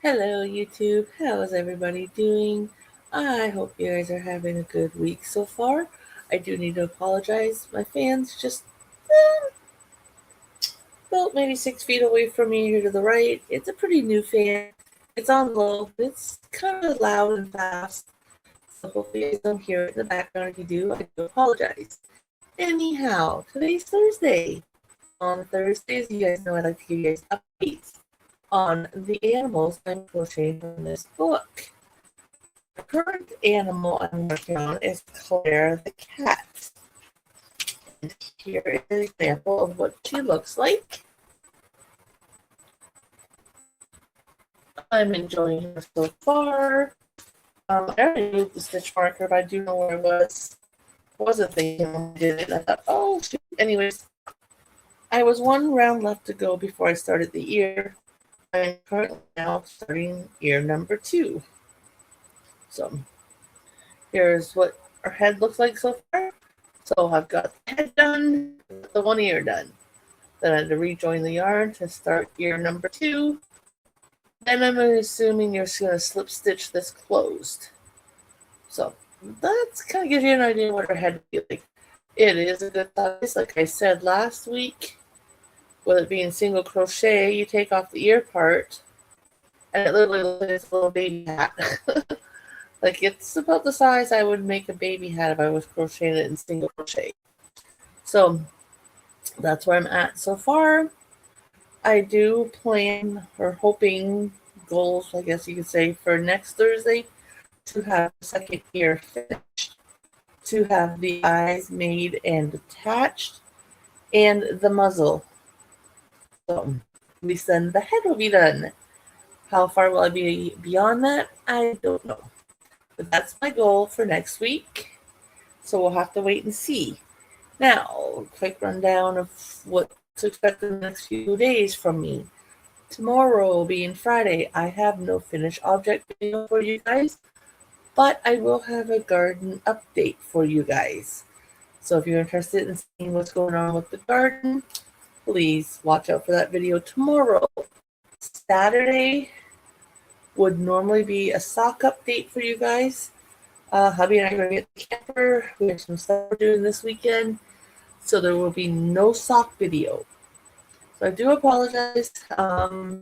Hello, YouTube. How is everybody doing? I hope you guys are having a good week so far. I do need to apologize. My fan's just about maybe 6 feet away from me here to the right. It's a pretty new fan. It's on low, but it's kind of loud and fast. So hopefully you guys don't hear it in the background. If you do, I do apologize. Anyhow, today's Thursday. On Thursdays, you guys know I like to give you guys updates on the animals I'm crocheting from this book. The current animal I'm working on is Clara the cat. And here is an example of what she looks like. I'm enjoying her so far. I already moved the stitch marker, but I do know where it was. I wasn't thinking when I did it. I thought, oh, shoot. Anyways, I was one round left to go before I started the ear. I'm currently now starting ear number 2. So here's what her head looks like so far. So I've got the head done, the one ear done. Then I had to rejoin the yarn to start ear number 2. Then I'm assuming you're just going to slip stitch this closed. So that's kind of gives you an idea what her head would be like. It is a good size. Like I said last week, with it being single crochet, you take off the ear part, and it literally looks like it's a little baby hat. Like it's about the size I would make a baby hat if I was crocheting it in single crochet. So that's where I'm at so far. I do plan or hoping goals, I guess you could say, for next Thursday to have the second ear finished, to have the eyes made and attached, and the muzzle. So at least then the head will be done. How far will I be beyond that? I don't know. But that's my goal for next week. So we'll have to wait and see. Now, quick rundown of what to expect in the next few days from me. Tomorrow being Friday, I have no finished object video for you guys, but I will have a garden update for you guys. So if you're interested in seeing what's going on with the garden, please watch out for that video tomorrow. Saturday would normally be a sock update for you guys. Hubby and I are going to get the camper. We have some stuff we're doing this weekend, so there will be no sock video. So I do apologize. I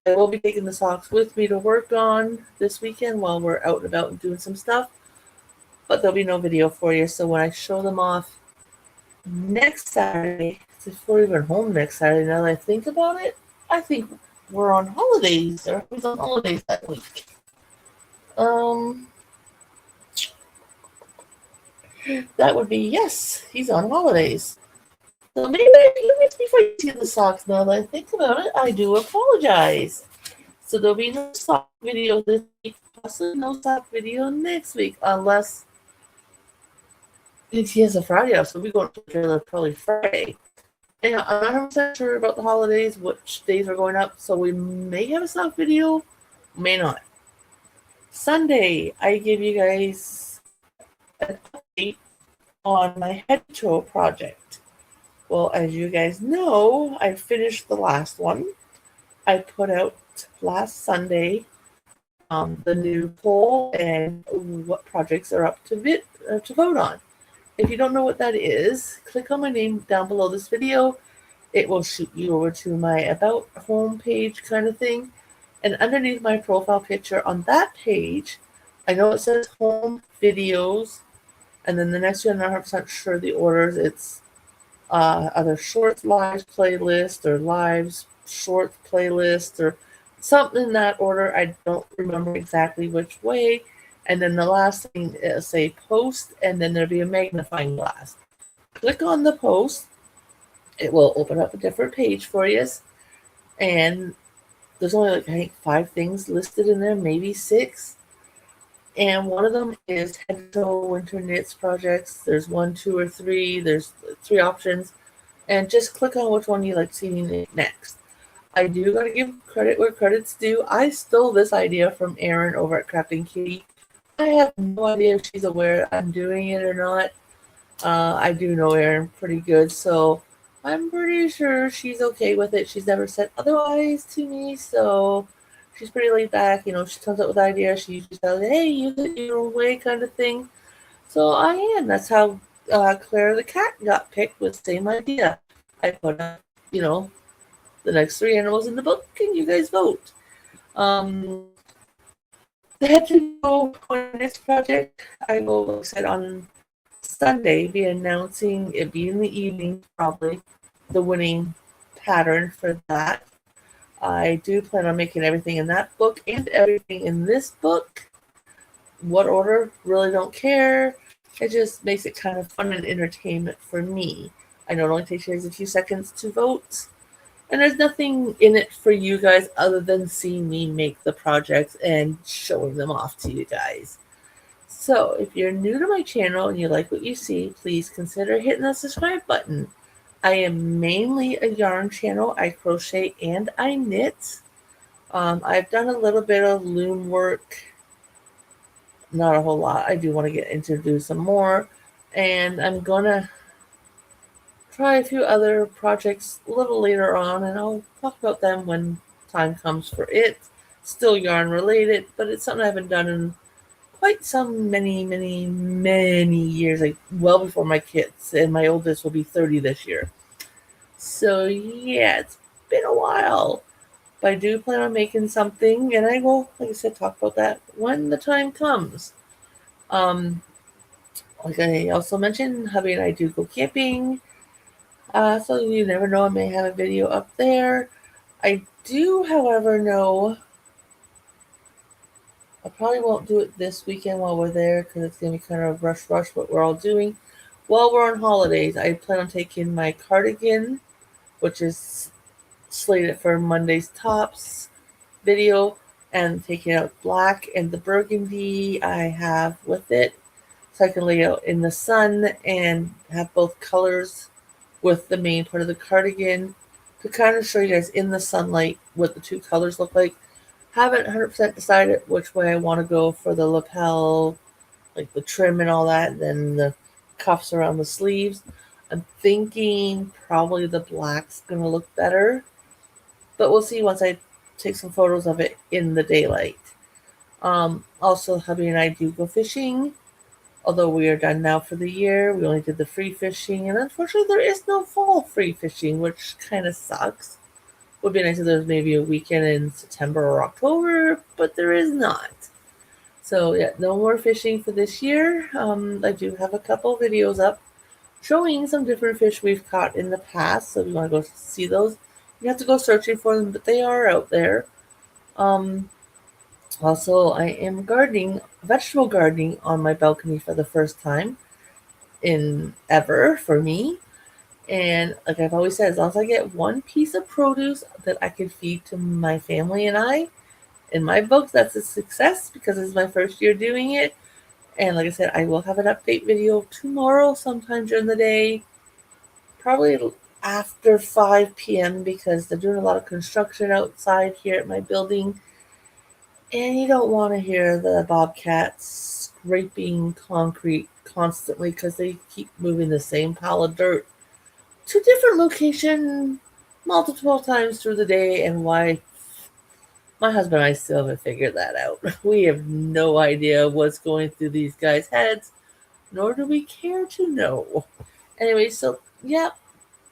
will be taking the socks with me to work on this weekend while we're out and about and doing some stuff, but there'll be no video for you. So when I show them off next Saturday, if we're even home next Saturday, now that I think about it, I think we're on holidays, or who's on holidays that week. That would be, yes, he's on holidays. So maybe before you see the socks, now that I think about it, I do apologize. So there'll be no sock video this week, possibly no sock video next week, unless he has a Friday off, so we'll be going to trailer probably Friday. And I'm not 100% sure about the holidays, which days are going up, so we may have a sock video, may not. Sunday, I give you guys an update on my hedgehog project. Well, as you guys know, I finished the last one. I put out last Sunday the new poll and what projects are up to vote on. If you don't know what that is, click on my name down below this video. It will shoot you over to my About home page kind of thing. And underneath my profile picture on that page, I know it says home videos. And then the next one, I'm not 100% sure the orders. It's either shorts lives playlist or lives short playlist or something in that order. I don't remember exactly which way. And then the last thing is say post, and then there'll be a magnifying glass. Click on the post. It will open up a different page for you. And there's only like, I think 5 things listed in there, maybe 6. And one of them is head to toe winter knits projects. There's 1, 2, or 3. There's 3 options. And just click on which one you like seeing next. I do got to give credit where credit's due. I stole this idea from Erin over at Crafting Kitty. I have no idea if she's aware I'm doing it or not. I do know Erin pretty good, so I'm pretty sure she's okay with it. She's never said otherwise to me, so she's pretty laid back. She comes up with ideas. She usually says, "Hey, use it your own way," kind of thing. So I am. That's how Clara the cat got picked. With same idea. I put up, the next three animals in the book, and you guys vote. The head to go on this project, I will, like I said, on Sunday be announcing it be in the evening, probably the winning pattern for that. I do plan on making everything in that book and everything in this book. What order? Really don't care. It just makes it kind of fun and entertainment for me. I know it only takes you guys a few seconds to vote. And there's nothing in it for you guys other than seeing me make the projects and showing them off to you guys. So, if you're new to my channel and you like what you see, please consider hitting the subscribe button. I am mainly a yarn channel. I crochet and I knit. I've done a little bit of loom work, not a whole lot. I do want to get into do some more, and I'm gonna try a few other projects a little later on, and I'll talk about them when time comes for it. Still yarn related, but it's something I haven't done in quite some many years, like well before my kids, and my oldest will be 30 this year. So yeah, it's been a while. But I do plan on making something, and I will, like I said, talk about that when the time comes. Um, like I also mentioned, hubby and I do go camping. So you never know, I may have a video up there. I do, however, know I probably won't do it this weekend while we're there because it's going to be kind of rush what we're all doing. While we're on holidays, I plan on taking my cardigan, which is slated for Monday's tops video, and taking out black and the burgundy I have with it, so I can lay out in the sun and have both colors with the main part of the cardigan to kind of show you guys in the sunlight what the two colors look like. Haven't 100% decided which way I want to go for the lapel, like the trim and all that, and then the cuffs around the sleeves. I'm thinking probably the black's going to look better, but we'll see once I take some photos of it in the daylight. Also, hubby and I do go fishing. Although we are done now for the year, we only did the free fishing, and unfortunately there is no fall free fishing, which kind of sucks. Would be nice if there was maybe a weekend in September or October, but there is not. So yeah, no more fishing for this year. I do have a couple videos up showing some different fish we've caught in the past, so if you want to go see those, you have to go searching for them, but they are out there. Also, I am vegetable gardening on my balcony for the first time in ever for me. And like I've always said, as long as I get one piece of produce that I can feed to my family and I, in my books, that's a success because it's my first year doing it. And like I said, I will have an update video tomorrow sometime during the day, probably after 5 p.m. because they're doing a lot of construction outside here at my building. And you don't want to hear the bobcats scraping concrete constantly because they keep moving the same pile of dirt to different location multiple times through the day, and why my husband and I still haven't figured that out. We have no idea what's going through these guys' heads, nor do we care to know. Anyway, so yeah,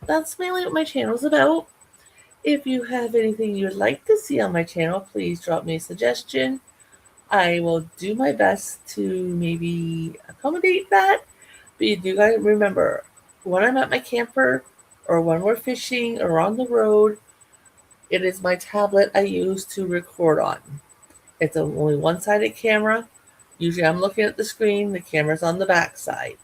that's mainly what my channel is about. If you have anything you'd like to see on my channel, please drop me a suggestion. I will do my best to maybe accommodate that. But you do gotta remember, when I'm at my camper or when we're fishing or on the road, it is my tablet I use to record on. It's only one-sided camera. Usually I'm looking at the screen, the camera's on the back side.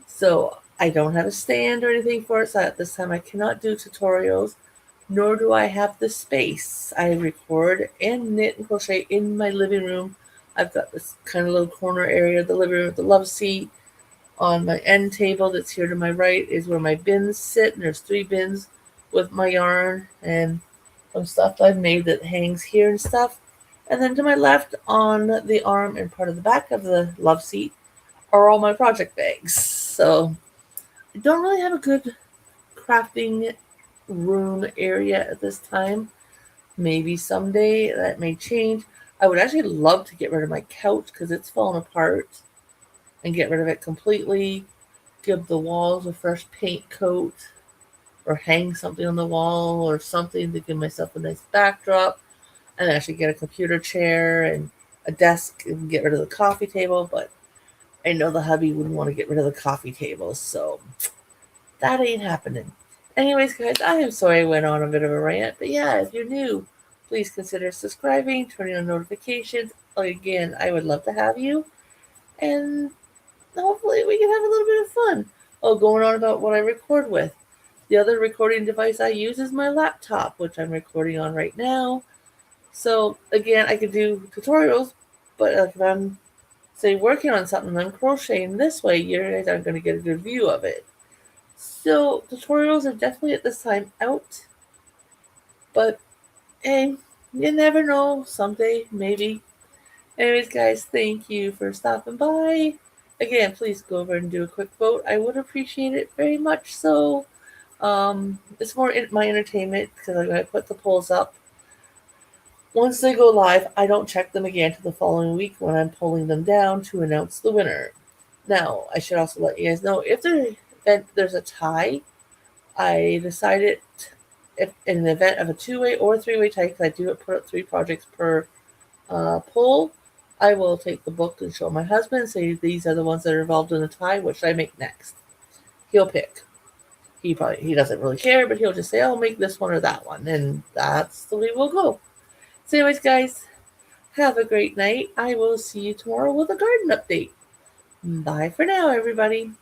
So I don't have a stand or anything for it, so at this time I cannot do tutorials, nor do I have the space. I record and knit and crochet in my living room. I've got this kind of little corner area of the living room with the love seat. On my end table that's here to my right is where my bins sit, and there's 3 bins with my yarn and some stuff I've made that hangs here and stuff. And then to my left on the arm and part of the back of the love seat are all my project bags. So I don't really have a good crafting room area at this time. Maybe someday that may change. I would actually love to get rid of my couch because it's fallen apart and get rid of it completely. Give the walls a fresh paint coat or hang something on the wall or something to give myself a nice backdrop and actually get a computer chair and a desk and get rid of the coffee table. But I know the hubby wouldn't want to get rid of the coffee table, so that ain't happening. Anyways, guys, I am sorry I went on a bit of a rant, but yeah, if you're new, please consider subscribing, turning on notifications. Again, I would love to have you, and hopefully we can have a little bit of fun. Oh, going on about what I record with. The other recording device I use is my laptop, which I'm recording on right now. So again, I could do tutorials, but if I'm say working on something, I'm crocheting this way, you guys aren't going to get a good view of it. So tutorials are definitely at this time out, but hey, you never know. Someday, maybe. Anyways, guys, thank you for stopping by. Again, please go over and do a quick vote. I would appreciate it very much. So, it's more my entertainment because I'm going to put the polls up. Once they go live, I don't check them again till the following week when I'm pulling them down to announce the winner. Now, I should also let you guys know if there's a tie, I decided if in the event of a two-way or three-way tie, because I do put up 3 projects per poll, I will take the book and show my husband and say these are the ones that are involved in the tie. What should I make next? He'll pick. He doesn't really care, but he'll just say, "I'll make this one or that one," and that's the way we'll go. So, anyways, guys, have a great night. I will see you tomorrow with a garden update. Bye for now, everybody.